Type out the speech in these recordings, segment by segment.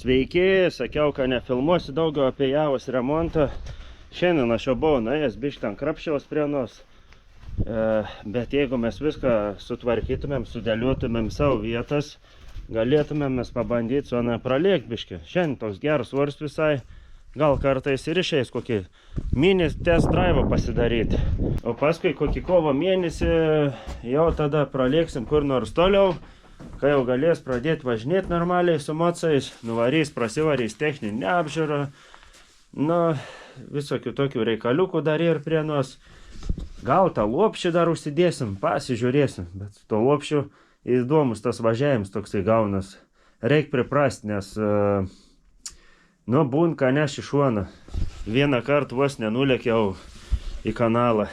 Sveiki, sakiau, kad nefilmuosiu daugiau apie Javos remontą. Šiandien aš jau buvau nuėjęs biškį ant Krapščiaus prie nos. Bet jeigu mes viską sutvarkytumėm, sudėliuotumėm savo vietas, galėtumėm mes pabandyti su pralėkti biškį. Šiandien toks geras oras visai. Gal kartais ir išeis kokį mini test drive pasidaryti. O paskui kokį kovo mėnesį jau tada pralėksim kur nors toliau. Kai jau galės pradėti važinėti normaliai su mocais, nuvarys, prasivarys techninį apžiūrą. Nu, visokių tokių reikaliukų dar ir prie nos. Gal tą lopšį dar užsidėsim, pasižiūrėsim. Bet su to lopšiu įdomus tas važiavimas toksai gaunas. Reik priprasti, nes nu, būn ką neš į šoną. Vieną kartą vos nenulėkiau į kanalą.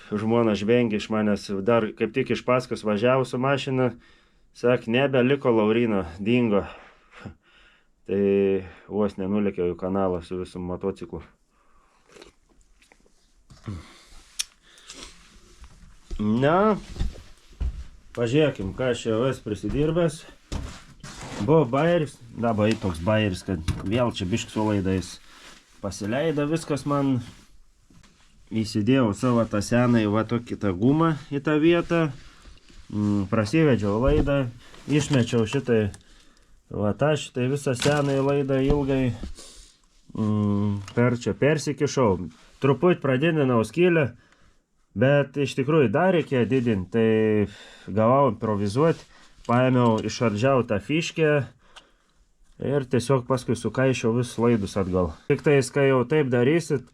Žmona žvengė iš manęs, dar kaip tik iš paskos važiavo su mašina, sak, nebeliko Laurino, dingo. Tai vos nenulėkiau į kanalą su visų motociklu. Na, pažiūrėkim, ką aš jau esu prisidirbęs. Buvo bajeris, dabar toks bajeris, kad vėl čia bišk su laidais pasileido viskas man. Įsidėjau savo tą senąjį va tokį tą gumą į tą vietą. Prasivedžiau laidą, išmečiau šitai visą senąjį laidą ilgai. Per čia persikišau. Truputį pradidinau skylę, bet iš tikrųjų dar reikėjo didinti. Tai gavau improvizuoti, paėmiau, išardžiau tą fiškę ir tiesiog paskui sukaišiau visus laidus atgal. Tik tais, kai jau taip darysit,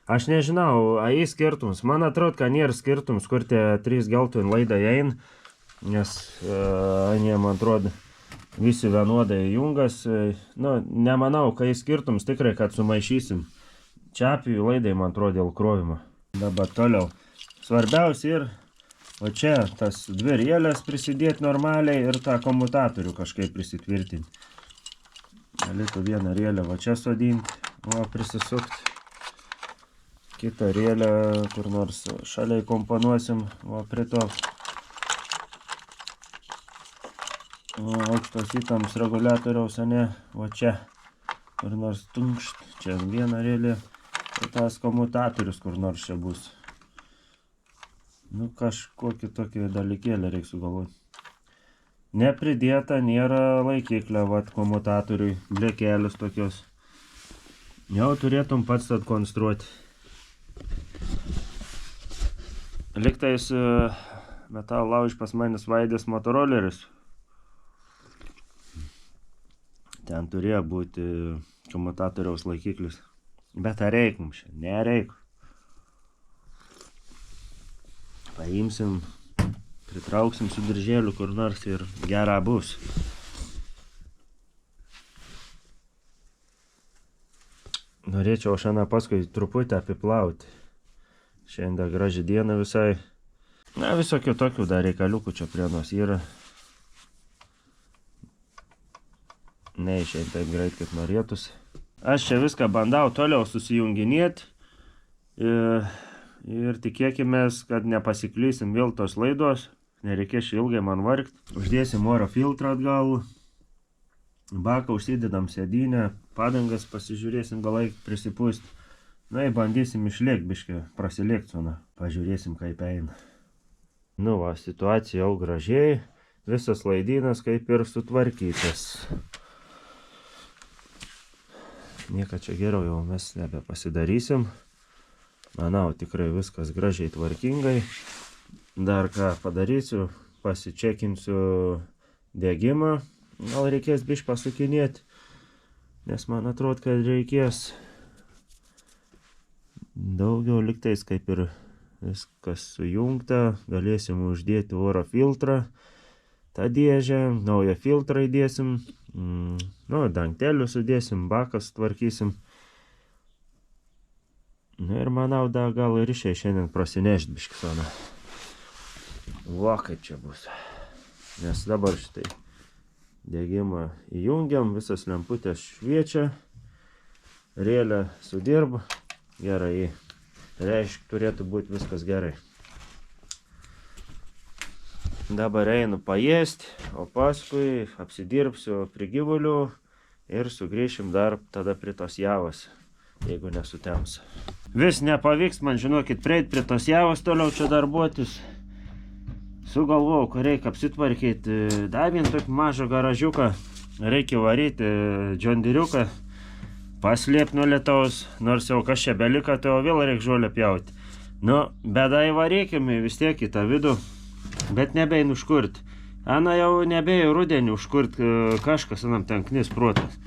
aš nežinau, ai skirtums. Man atrodo, kad nėra skirtums, kur tie 3 geltoni laidai eina, nes anie, man atrodo, visi vienodai jungas. Nu, nemanau, kai skirtums tikrai, kad sumaišysim. Čiapijų laidai, man atrodo, dėl krovimo. Dabar toliau. Svarbiausia ir, o čia tas 2 rėlės prisidėti normaliai ir tą komutatorių kažkaip prisitvirtinti. Galėtų vieną rėlę va čia sodinti, o prisisukti. Kitą rėlę kur nors šaliai komponuosim, o prie to aukštos įtams reguliatoriaus, ne, o čia kur nors tunkšt, čia viena rėlė, ir tas komutatorius kur nors čia bus. Nu, kažkokį tokį dalykėlį reikia sugalvoti. Nepridėta, nėra laikiklio, vat, komutatoriui, blėkelės tokios. Jau turėtum pats atkonstruoti. Liktais metal lauž pas manis vaidės motoroleris. Ten turėjo būti komutatoriaus laikiklis. Bet ar reik mums čia? Nereik. Paimsim, pritrauksim su diržėliu kur nors ir gera bus. Norėčiau šiandien paskui truputį apiplauti. Šiandien graži diena visai. Na, visokių tokių dar reikaliukų čia prie nos yra. Neišein taip greit, kaip norėtųsi. Aš čia viską bandau toliau susijunginėti. Ir tikėkimės, kad nepasiklysim vėl tos laidos. Nereikės ilgai man vargti. Uždėsim oro filtrą atgal. Baką užsidedam sėdynę. Padangas pasižiūrėsim, gal laik prisipūsti. Na, bandysim išlėkti biškį, prasilėkti su na. Pažiūrėsim, kaip eina. Nu va, situacija jau gražiai. Visas laidynas kaip ir sutvarkytas. Nieko čia geriau jau mes nebepasidarysim. Manau, tikrai viskas gražiai tvarkingai. Dar ką padarysiu, pasičekinsiu degimą. Gal reikės biškį pasukinėti, nes man atrodo, kad reikės. Daugiau liktais kaip ir viskas sujungta. Galėsim uždėti oro filtrą. tą dėžę, naują filtrą įdėsim, nu, dangtelių sudėsim, bakas tvarkysim. Nu ir manau, da gal ir išėjai šiandien prasinešti biškį soną. Va, kaip čia bus. Nes dabar šitai degimą įjungiam, visas lemputės šviečia, rėlę sudirba, gerai, reiškia, turėtų būti viskas gerai. Dabar einu paėsti, o paskui apsidirbsiu prie gyvulių ir sugrįšim dar tada prie tos javos, jeigu nesutems. Vis nepavyks man, žinokit, prieiti prie tos javos toliau čia darbuotis. Sugalvojau, kad reikia apsitvarkyti dar vien tokį mažą garažiuką, reikia varyti džondiriuką, paslėpti nuo lietaus, nors jau kas čia belika, tai jau vėl reikia žolę pjauti. Nu, bėda įvarykim vis tiek į tą vidų, bet nebeinu užkurti. Ana jau nebėjo rudenį užkurti, kažkas anam ten knis protas.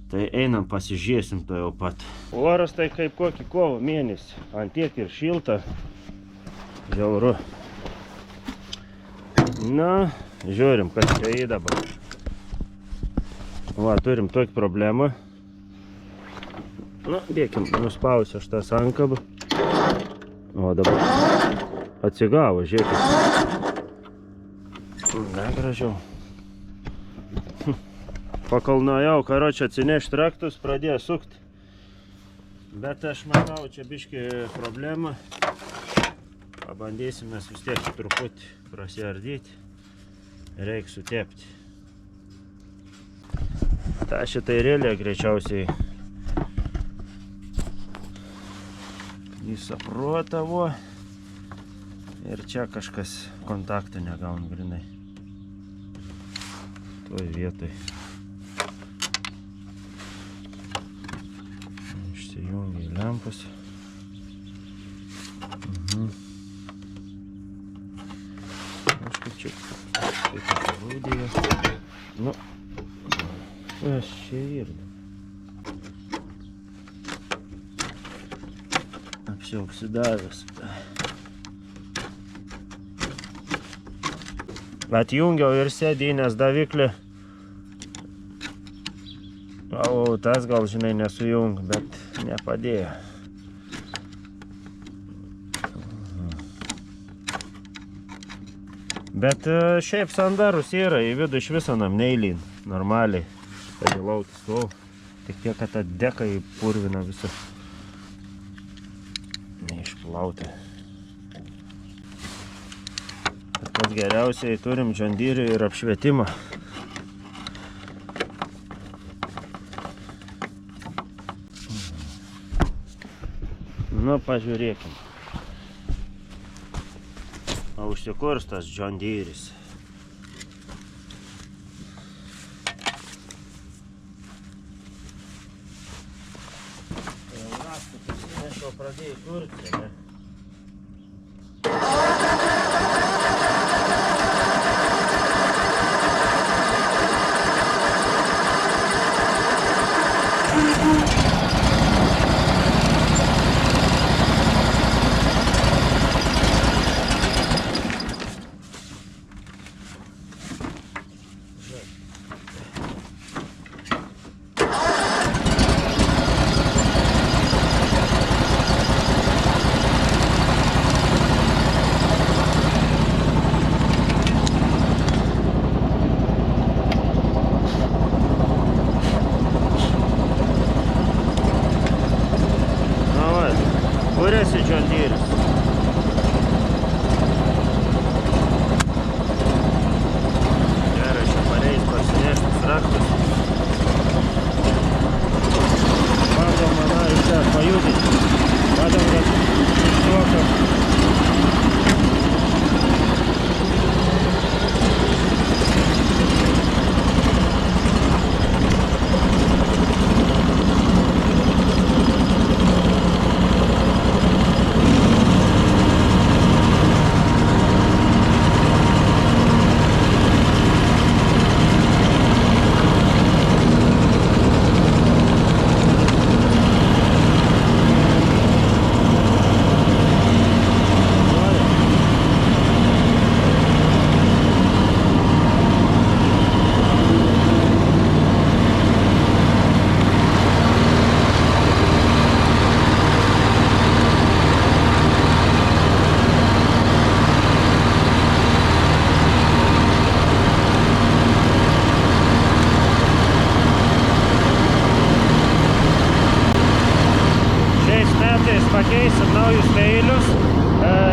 Tai einam pasižiūrėsim to jau pat. Oras tai kaip kokį kovo mėnesį, ant tiek ir šilta, žiauru. Na, žiūrim, kas čia į dabar. Va, turim tokį problemą. Na, bėkim, nuspausiu aš tą sankabą. O dabar atsigavo, žiūrėkit. Na, gražiau. Pakalnojau, karočią atsinešti raktus, pradėjo sukti. Bet aš matau, čia biškį problema. Pabandysim mes vis tiek truputį prasiardyti. Reikia sutepti. Ta šitai rėlė greičiausiai įsaprotavo. Ir čia kažkas kontaktą negaun grinai. Toj vietoj. Išsijungia į lempus. Kažkaip čia rūdėjo. Nu, aš čia irgi. Apsioksidavęs. Atjungiau ir sėdynės daviklį. O tas gal, žinai, nesujung, bet nepadėjo. Bet šiaip sandarus yra, į vidų iš viso nam neįlyn, normaliai. Padėlauti stol. Tik tiek, kad tą deką įpurvina visą. Neišplauti. Pats geriausiai turim džondyrį ir apšvietimą. Nu, pažiūrėkim. O užsikurs tas džondyris. Jau rastų pasinešiau, pradėjai kurti, ne? Kuriasi džondyris. Gerai, čia pareis parsineštis raktus. Bandom, mana, iš čia pajudinti. Bandom, kad išsuokam. Pakeisim naujus peilius,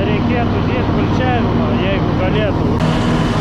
reikėtų dėti kulčiavimą, jeigu galėtų.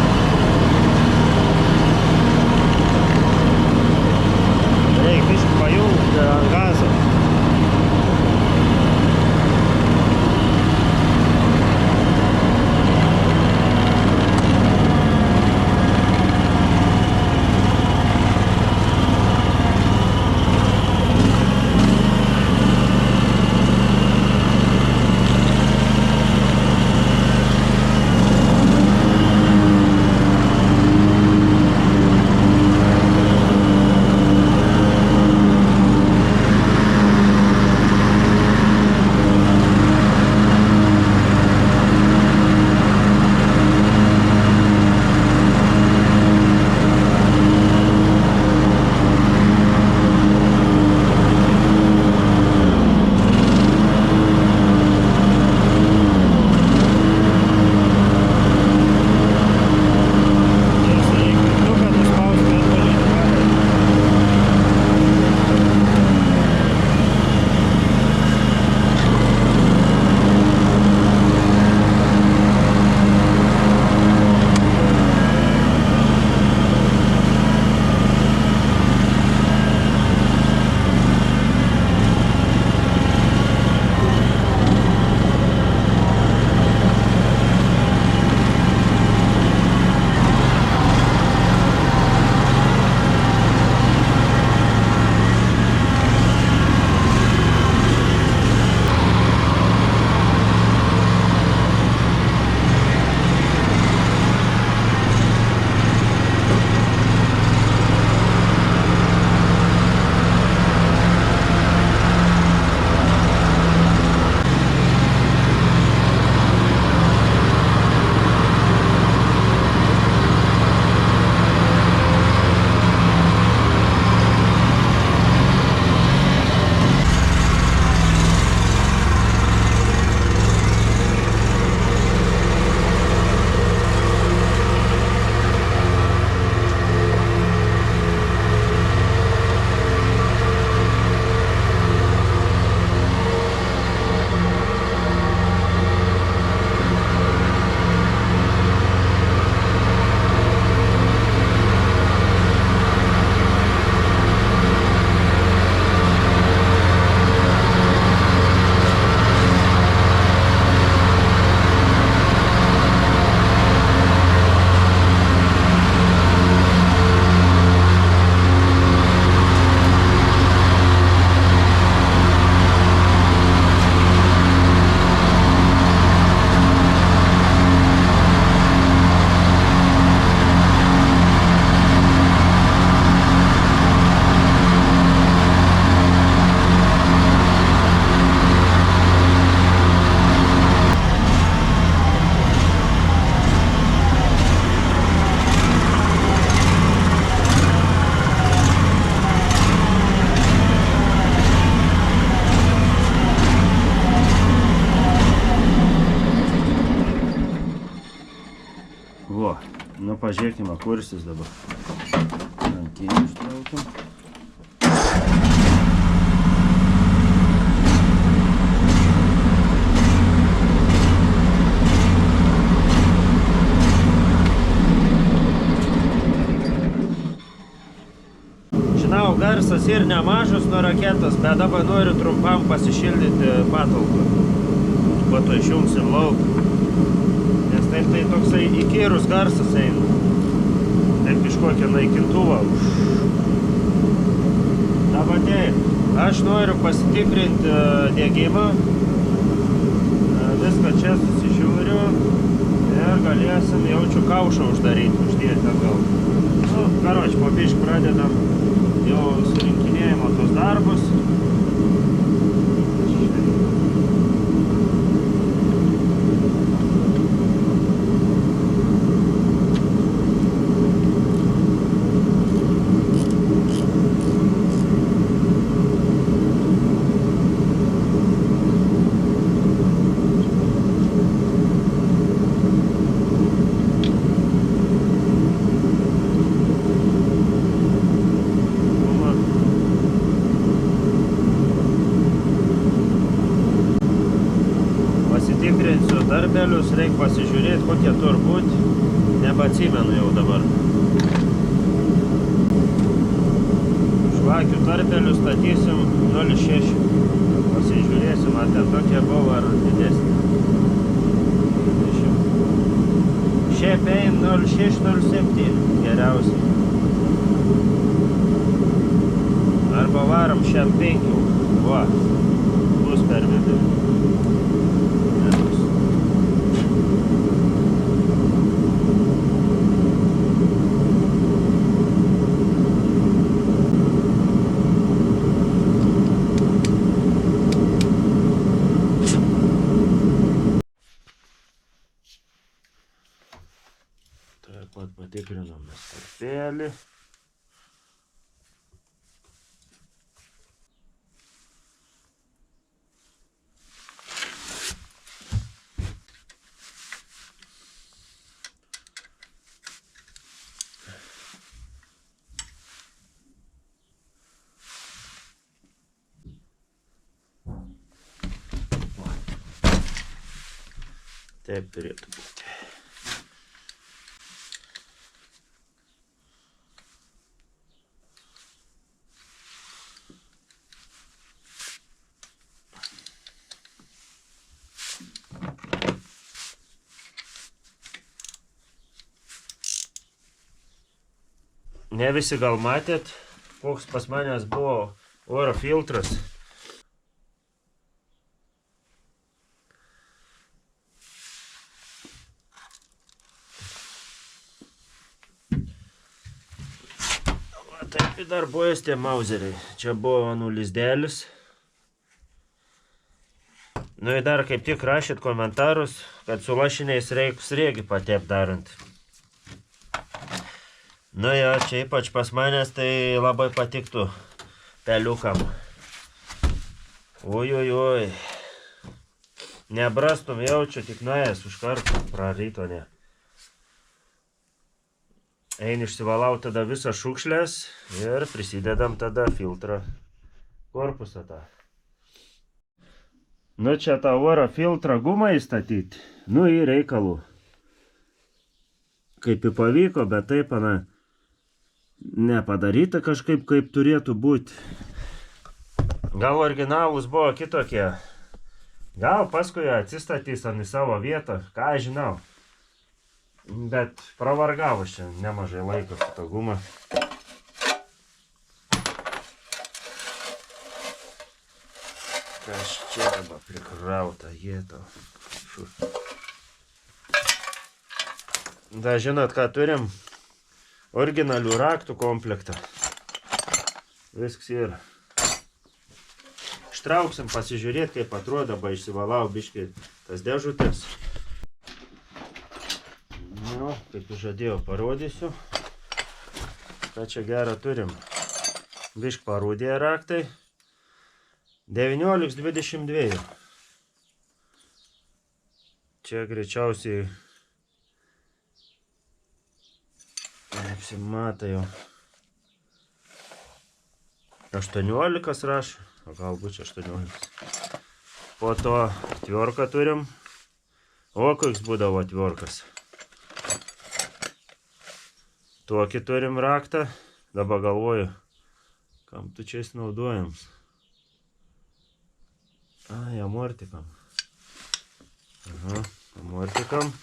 pažiūrėkime, kursis dabar. Rankinį ištraukim. Žinau, garsas ir nemažas nuo raketos, bet dabar noriu trumpam pasišildyti patalpą. Po to išjungsim lauk. Nes taip tai toksai įkyrus garsas eina. Taip iš kokio naikintuvą. Dabar taip, aš noriu pasitikrinti degimą. Viską čia susižiūriu ir galėsim jaučiu kaušą uždėti atgal. Nu, karoči, po biškį pradedam jau surinkinėjimo tos darbus. Pasitikrinsiu darbelius, reikia pasižiūrėti, kokie turbūt, nebeatsimenu jau dabar. Šlakių darbelius statysim 0,6. Pasižiūrėsim, ar ten tokie buvo ar didesnė. Šiaip ein 0,6, 0,7 geriausiai. Arba varom šiam 5. Va, bus per vidurį. Taip pat patikrinom startelį. Taip turėtų būti. Ne visi gal matėt, koks pas manęs buvo oro filtras. Taip darbuojas tie mauzeriai. Čia buvo lizdelis. Nu ir dar kaip tik rašyt komentarus, kad su lašiniais reikia sriegį patep darant. Nu jo, čia ypač pas manęs tai labai patiktų peliukam. Ojojoj. Nebrastum jaučiu, tik nuėjęs už kartą praryto ne. Eini išsivalau tada visą šiukšles ir prisidedam tada filtrą korpusą tą. Nu čia tą oro filtrą gumą įstatyti, nu į reikalų. Kaip į pavyko, bet taip, nepadaryta kažkaip, kaip turėtų būti. Gal originalus buvo kitokie. Gal paskui atsistatys į savo vietą, ką aš žinau. Bet pravargavo šiandien nemažai laiko su tą gumą. Kas čia dabar prikrauta, jėto. Da, žinot, ką turim? Originalių raktų komplektą. Viskas yra. Ištrauksim pasižiūrėti, kaip atrodo, ba išsivalau biškai tas dėžutės. Nu, kaip žadėjau, parodysiu. Ką čia gerą turim. Bišk parūdė raktai. 19,22. Čia greičiausiai Nusimato jau. 18 rašo, o galbūt 18. Po to tvirką turim. O koks būdavo tvirkas. Tokį turim raktą. Dabar galvoju, kam tu čia naudojams. Ai, amortikam. Aha, amortikam.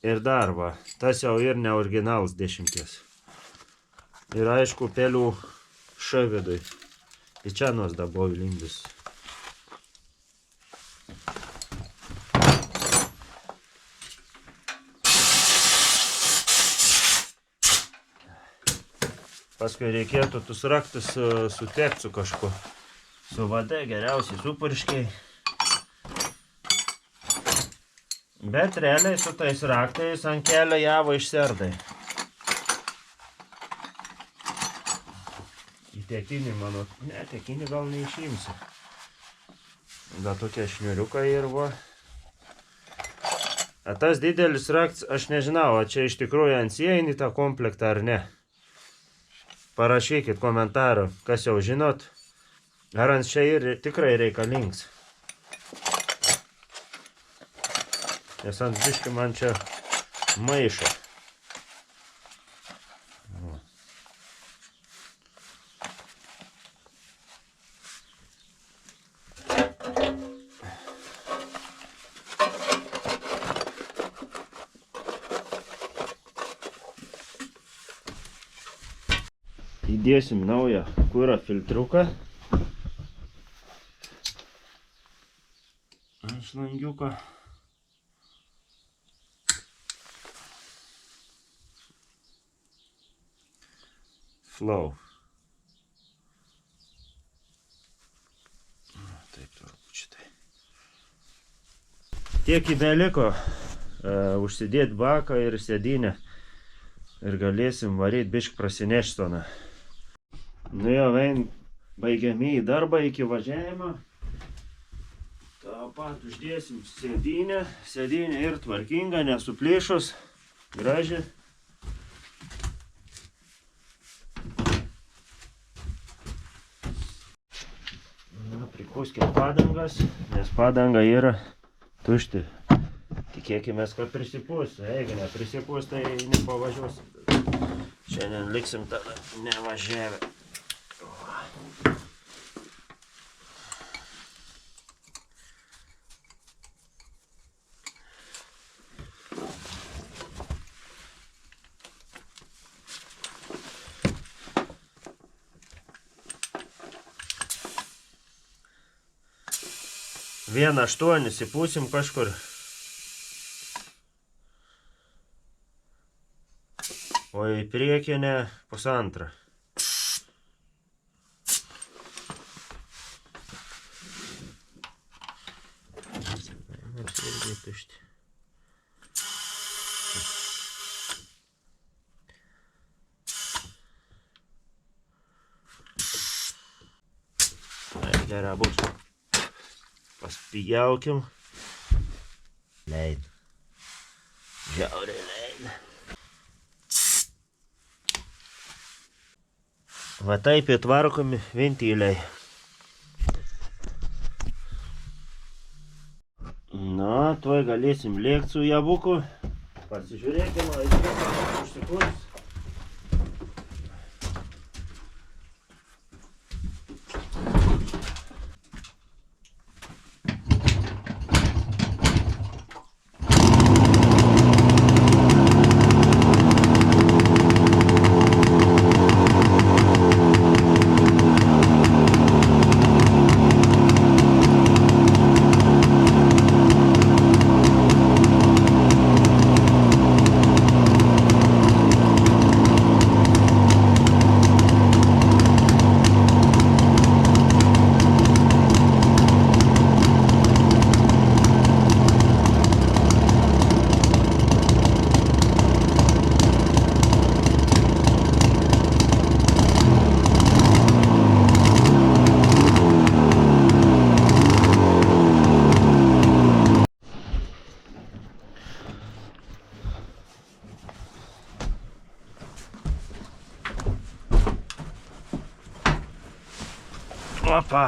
Ir dar va, tas jau ir ne originalas 10. Ir aišku, pelių šavidui. Į čia nors dabar lindus. Paskui reikėtų tus raktus sutepti su kažku. Su vada geriausiai supurškiai. Bet realiai su tais raktais ant kelio javo išserdai. Į tiekinį mano, ne, tiekinį gal neišimsi. Da tokie šniuriukai ir va. A tas didelis raktas, aš nežinau, ar čia iš tikrųjų ant įeina į tą komplektą ar ne. Parašykit komentarą, kas jau žinot, ar ant čia ir tikrai reikalingas. Nes ant biškį man čia maišo. Įdėsim naują kuro filtriuką. Ant šlangiuko. Flow. Taip, turbūt šitai. Tiek įbeliko užsidėti baką ir sėdynę. Ir galėsim varyti biškį prasineštoną. Nu jau baigiamieji darbą iki važiavimo. Tą pat uždėsim sėdynę. Sėdynė ir tvarkinga, nesuplyšus. Graži. Pripūskim padangas, nes padanga yra tušti. Tikėkime, kad prisipūs. Jeigu neprisipūs, tai nepavažiuos. Šiandien liksim tada nevažiavę. Vieną 8 įpūsim kažkur. O į priekinę 1,5. Gerai bus. Paspijaukim. Leid. Žiauriai leid. Va taip įtvarkomi ventiliai. Na, tuoj galėsim lėkti su jabuku. Pasižiūrėkime, užsikurs. Opa!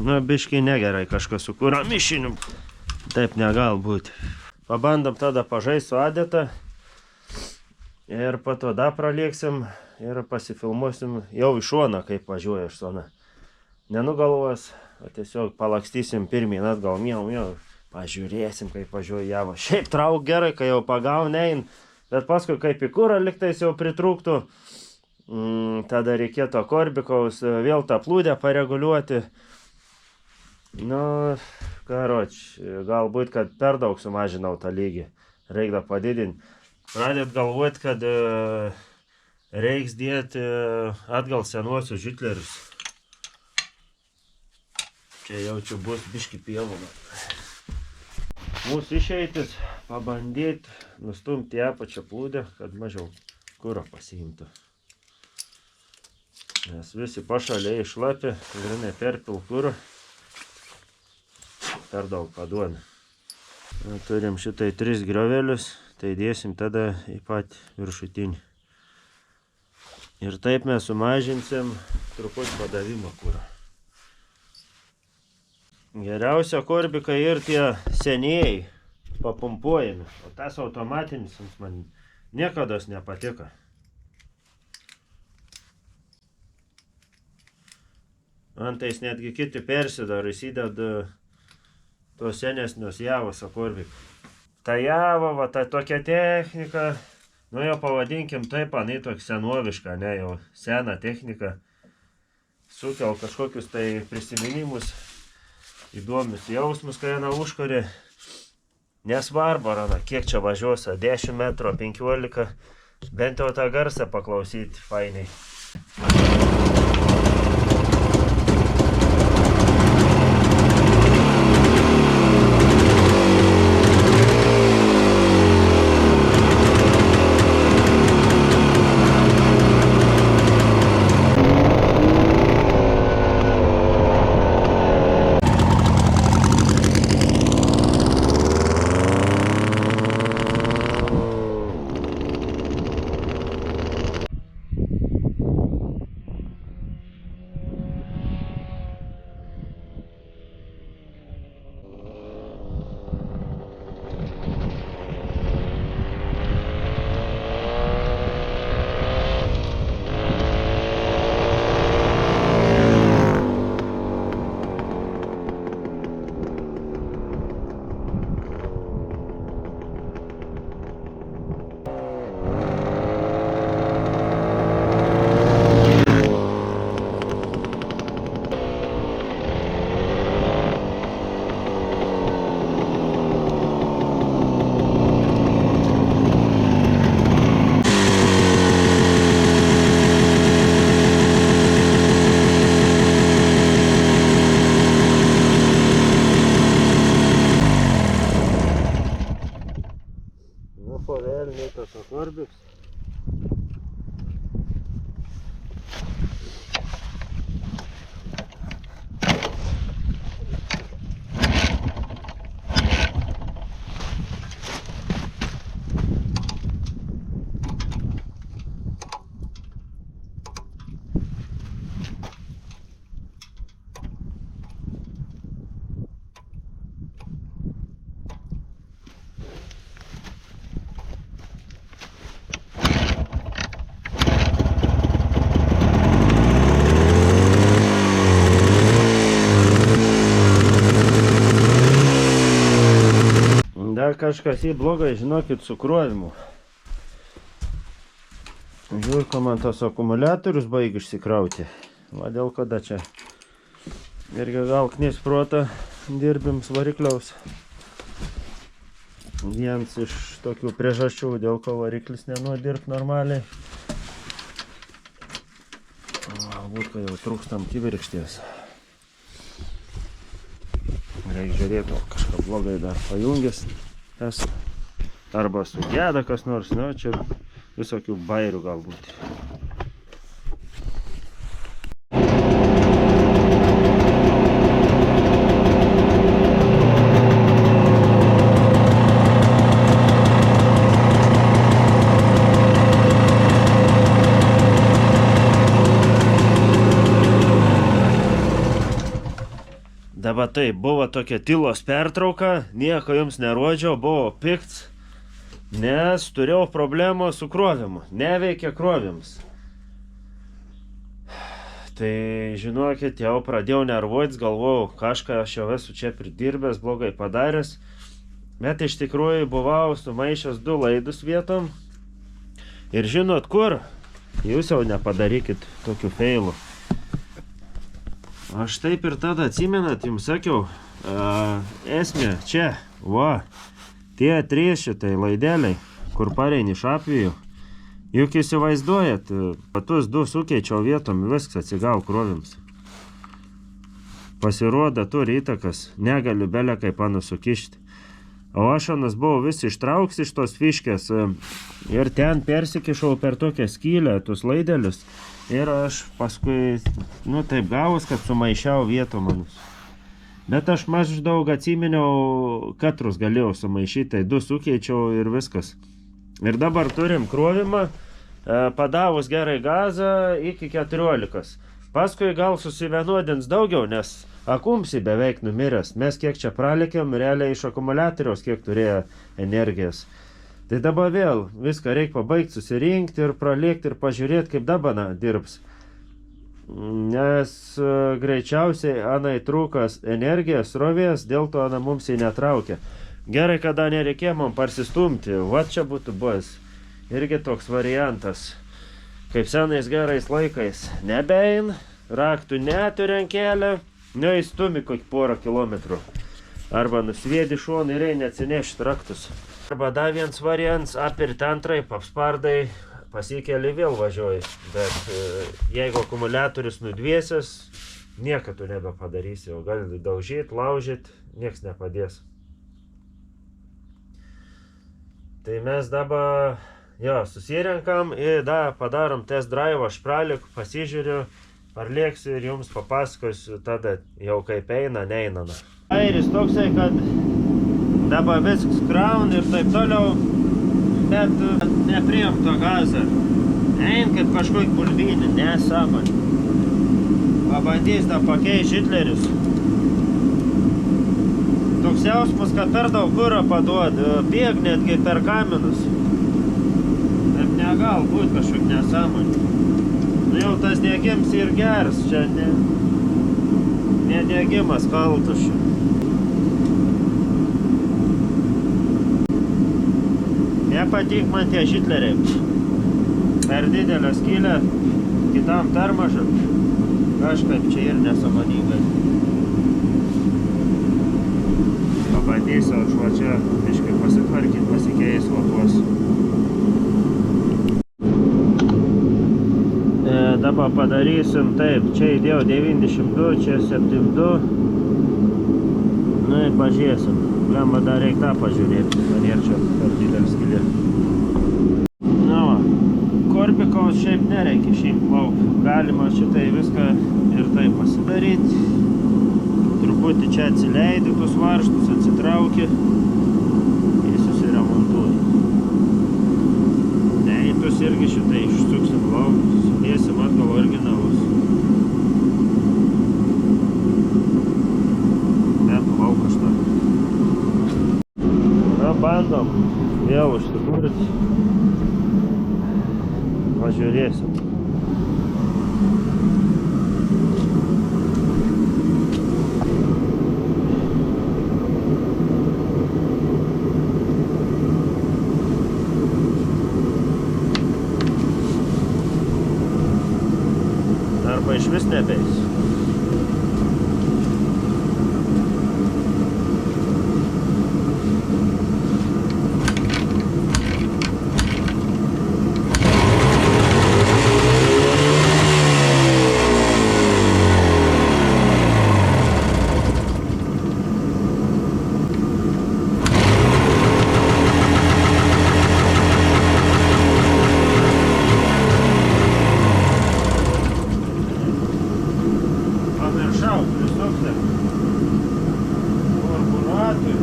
Na, biškai negerai kažkas su kuro mišiniu. Taip negal būti. Pabandom tada pažaisti su adeta. Ir po to dar pralėksim ir pasifilmuosim jau iš šono, kaip važiuoja iš šono. Nenugalvos, o tiesiog palakstysim pirmyn atgal, miau. Pažiūrėsim, kaip važiuoja javo. Šiaip trauk gerai, kai jau pagauna, bet paskui kaip į kurą liktais jau pritrūktų. Tada reikėtų korbikaus vėl tą plūdę pareguliuoti. Nu, karoč, galbūt, kad per daug sumažinau tą lygį. Reikia padidinti. Pradėt galvoti, kad reiks dėti atgal senuosius žitlerius. Čia jaučiu bus biški pievuma. Mūsų išeitis pabandyti nustumti į apačią plūdę, kad mažiau kuro pasiimtų. Nes visi pašaliai šlapi, grinai perpil kuro. Per daug paduoda. Turim šitai 3 griovelius, tai dėsim tada į patį viršutinį. Ir taip mes sumažinsim truputį padavimo kuro. Geriausia korbikai ir tie senieji papumpuojami, o tas automatinis man niekada nepatiko. Antais netgi kiti persidaro, įsideda tos senesnios javos korbikų. Ta java, va, ta tokia technika, nu jau pavadinkim taip, anai tokia senoviška, ne, jau sena technika. Sukel kažkokius tai prisiminimus, įdomius jausmus, kai jana užkori. Nesvarbu, rana, kiek čia važiuosi, 10 metrų, 15, bent jau tą garsą paklausyti fainiai. po velniai tos akvarbiks. Dar kažkas į blogai, žinokit, su krovimu. Žiūrėk, man tas akumuliatorius baigi išsikrauti. Va dėl kada čia. Irgi gal knis protą dirbims varikliaus. Vienas iš tokių priežasčių, dėl ko variklis nenudirb normaliai. Galbūt, kad jau trūkstam kivirkšties. Reikia žiūrėti, kažką blogai dar pajungęs. Arba sugeda kas nors, nu, čia visokių bairių galbūt. Dabar tai, buvo tokia tylos pertrauka, nieko jums nerodžiau, buvo pikts, nes turėjau problemų su krovimu, neveikia krovims. Tai žinokit, jau pradėjau nervuotis, galvojau, kažką aš jau esu čia pridirbęs, blogai padaręs, bet iš tikrųjų buvau sumaišęs 2 laidus vietom. Ir žinot kur, jūs jau nepadarykit tokių feilų. Aš taip ir tada atsimenat, jums sakiau, esmė čia, va, tie 3 šitai laideliai, kur pareini iš apvijų, juk įsivaizduojat, patus 2 sukeičiau vietom, viskas atsigau krovims. Pasirodo, turi įtakas, negaliu belekai panu sukišti. O aš anas buvau vis ištrauks iš tos fiškės ir ten persikišau per tokią skylę, tus laidelius. Ir aš paskui, nu taip gavus, kad sumaišiau vietom manus. Bet aš maždaug atsiminiau, katrus galėjau sumaišyti, tai 2 sukeičiau ir viskas. Ir dabar turim krovimą, padavus gerai gazą iki 14. Paskui gal susivienodins daugiau, nes akumsi beveik numiręs. Mes kiek čia pralėkėm, realiai iš akumuliatoriaus kiek turėjo energijos. Tai dabar vėl viską reikia pabaigti, susirinkti ir pralėkti ir pažiūrėti, kaip dabar dirbs. Nes greičiausiai anai trūkas energijos, srovės, dėl to ana mums jį netraukia. Gerai, kada nereikėjo man parsistumti, va čia būtų buvęs. Irgi toks variantas, kaip senais gerais laikais. Nebein, raktų neturi ant kelio, neįstumi kokį 1 kilometrų. Arba nusviedi šoną ir eini atsinešti raktus. Arba dar vienas variants, apirti antraip, apspardai, pasikeli vėl važiuoji. Bet jeigu akumuliatorius nudviesias, nieko tu nebepadarysi. O gali daužyti, laužyti, nieks nepadės. Tai mes dabar susirenkam ir dar padarom test drive, aš praliku, pasižiūriu, parlėksiu ir jums papasakosiu tada jau kaip eina, neina. Airis toksai, kad dabar viskas krauna ir taip toliau, bet nepriim to gazą. Ein kaip kažkokį bulvinį, nesąmonį. Pabandys da pakeisti Hitlerius. Toks jausmas, kad per daug kuro paduod, bėg netgi per kaminus. Taip negal būt kažkok nesąmonį. Nu jau tas dėgims ir geras, čia ne dėgimas kaltus čia. Nepatik man tie Hitleriai. Per didelę skylę, kitam per mažą. Kažkaip čia ir nesąmoningai. Pabandysiu aš va čia biškai pasitvarkyti, pasikeis lapos. Dabar padarysim taip, čia įdėjau 92, čia 72. Nu ir pažiūrėsim. Blemba dar reikia tą pažiūrėti, manierčio per didelis skylė. Na va, korbikaus šiaip nereikia šiaip lauk. Galima šitai viską ir taip pasidaryti. Truputį čia atsileidi tus varžtus, atsitrauki ir susiremontuoji. Neitus irgi šitai išsuksim lauk, sudėsim atgal originalus. Bet lauk kažką. Na, bandom vėl užsikurti. Pažiūrėsim. Arba išvis nebeis. Pamiršau, prisukti karburatui.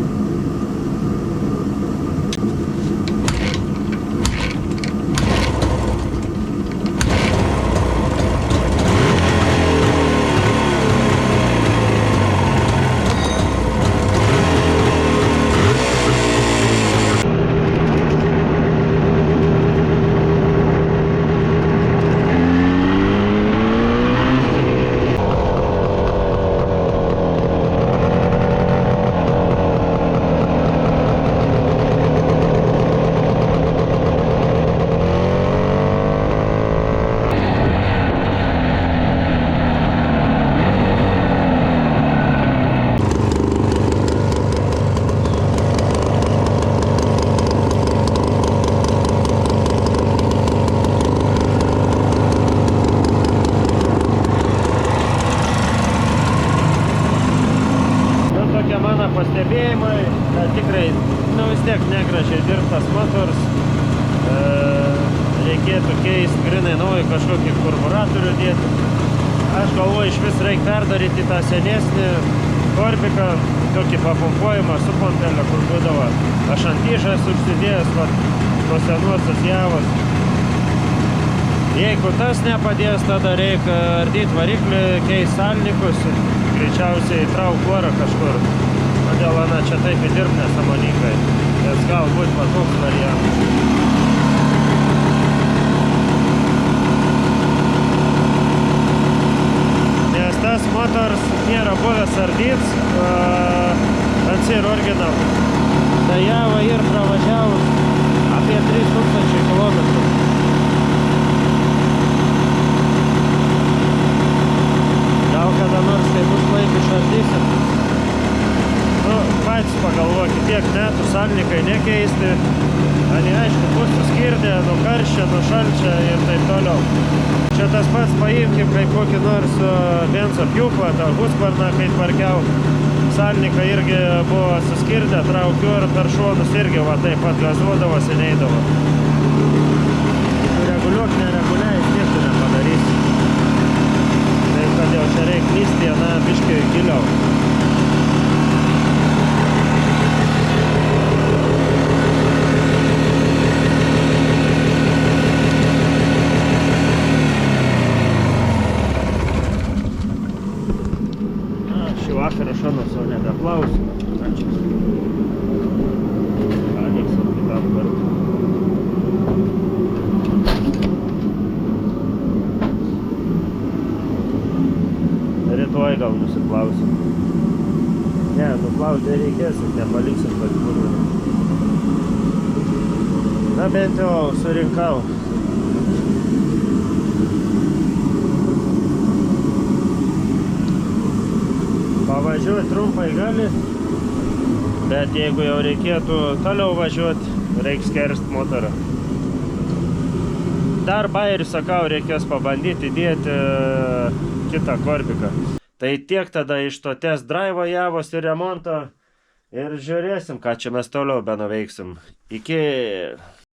Pastebėjimai, tikrai, vis tiek negražiai dirbtas motors, reikėtų keisti grinai naują kažkokį karburatorių dėti. Aš galvoju, iš vis reikia perdaryti tą senesnį korbiką, tokį papumpuojimą su pontelę, kur būdavo ašantyžas užsidėjęs, tos senuosios javos. Jeigu tas nepadės, tada reikia ardyti variklį, keisti salnikus, greičiausiai įtrauk kuorą kažkur. Todėl ana čia taip įdirb nesąmoningai, nes galbūt va toks variantas. Nes tas motors nėra buvęs ardyts, atsir original. Tai java ir pravažiavus apie 3000 km. Gal kada nors, kai bus laik išardysim. Patys pagalvokit, tiek metų salnikai nekeisti, aišku, bus suskirdė, nuo karščio, nuo šalčio ir taip toliau. Čia tas pats paimkim, kaip kokį nors benzo pjūklą, tą husqvarną, kai tvarkiau, salnikai irgi buvo suskirdę, traukiu ir per šonus irgi va taip pat gazuodavo, neidavo. Reguliuok, nereguliai, niek tu nepadarysi. Taip, kad jau čia reikia lysti, na, biškai giliau. Vakarą šanos jau nebeplausiu. Ačiū. Paliksim kitam kartu. Rytoj gal nusiplausim. Ne, nuplauti reikės, nepaliksim kažkur. Na bent jau surinkau. Pavažiuoti trumpai gali, bet jeigu jau reikėtų toliau važiuoti, reiks kerst motorą. Dar bairį, sakau, reikės pabandyti dėti kitą korbiką. Tai tiek tada iš to test drive javos ir remonto ir žiūrėsim, ką čia mes toliau benuveiksim. Iki.